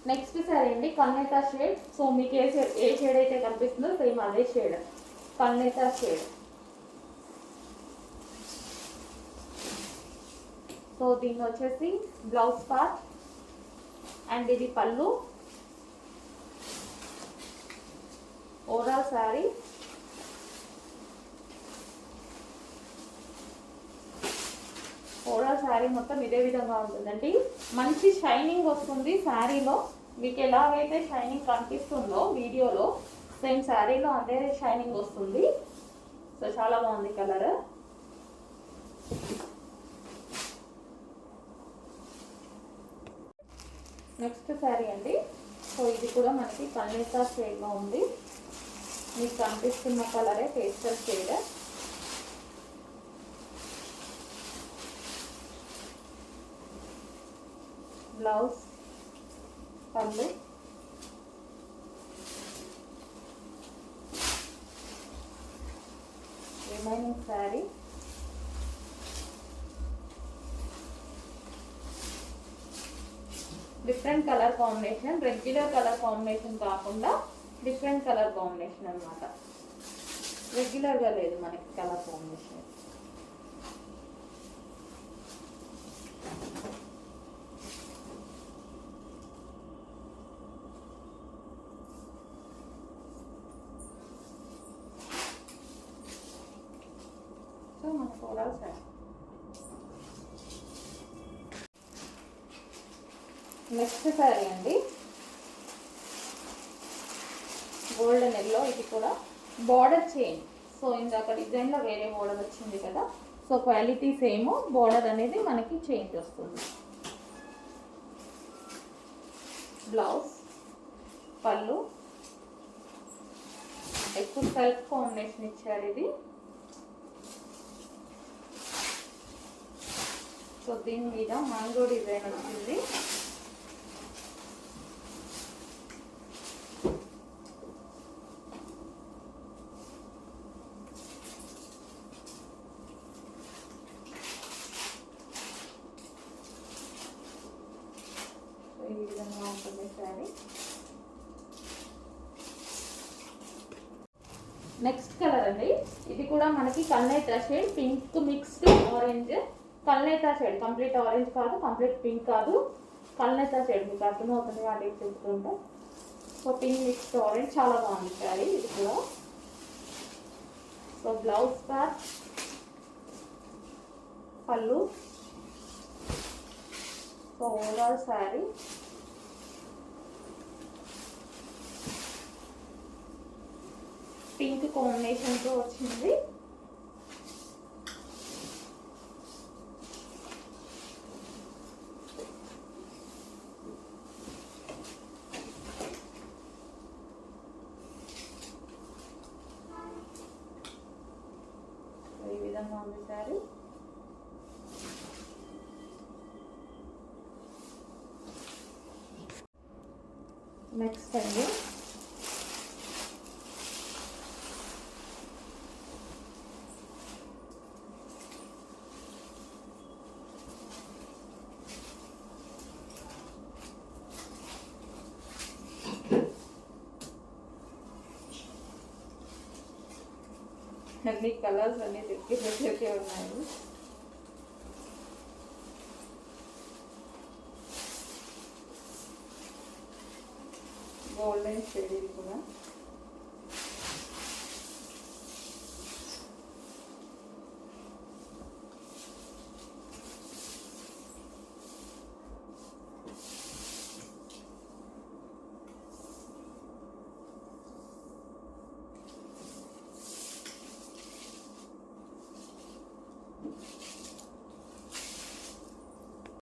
Next sorry అండి కల్నేతా shade. So మీకు ఏ shade అయితే కనిపిస్తుందో సేమ్ అదే షేడ్, కల్నేతా షేడ్. సో దీన్ని వచ్చేసి బ్లౌజ్ పార్ట్ అండ్ ఇది పళ్ళు. ఓవరాల్ శారీ మొత్తం ఇదే విధంగా ఉంటుందండి. మంచి షైనింగ్ వస్తుంది శారీలో. మీకు ఎలాగైతే షైనింగ్ కనిపిస్తుందో వీడియోలో సేమ్ శారీలో అదే షైనింగ్ వస్తుంది. సో చాలా బాగుంది కలర్. నెక్స్ట్ శారీ అండి. సో ఇది కూడా మనకి కల్నేతా షేడ్లో ఉంది. మీకు కనిపిస్తున్న కలరే పేస్టల్ షేడ్. బ్లౌజ్, పళ్ళు, remaining sari. Different colour combination, regular colour combination కాకుండా డిఫరెంట్ కలర్ కాంబినేషన్ అనమాట. రెగ్యులర్గా లేదు మనకి కలర్ కాంబినేషన్. సో మనకు ఓవరాల్ శారీ. నెక్స్ట్ శారీ అండి గోల్డెన్ ఎల్లో. ఇది కూడా బార్డర్ చేంజ్. సో ఇందాక డిజైన్లో వేరే బార్డర్ వచ్చింది కదా, సో క్వాలిటీ సేమ్, బార్డర్ అనేది మనకి చేంజ్ వస్తుంది. బ్లౌజ్, పళ్ళు, ఎక్కువ సెల్ఫ్ కాంబినేషన్ ఇచ్చారు ఇది. సో దీని మీద మ్యాంగో డిజైన్ వచ్చింది. ఈ విధంగా ఉంటుంది శారీ. నెక్స్ట్ కలర్ అండి. ఇది కూడా మనకి కల్నేతా షేడ్, పింక్ మిక్స్డ్ ఆరెంజ్. కల్నేతా షేడ్, కంప్లీట్ ఆరెంజ్ కాదు, కంప్లీట్ పింక్ కాదు, కల్నేతా షేడ్. మీకు అర్థమవుతుంది వాటి చెప్తుంటే. సో పింక్ మిక్స్డ్ ఆరెంజ్ చాలా బాగుంది శారీ ఇది కూడా. సో బ్లౌజ్ పార్ట్, పళ్ళు. సో ఓవరాల్ శారీ పింక్ కాంబినేషన్తో వచ్చింది. ఈ విధంగా ఉంది శారీ. నెక్స్ట్ అండి అన్ని కలర్స్ అన్ని దగ్గర ఉన్నాయి. గోల్డెన్ షేడ్ ఇది కూడా.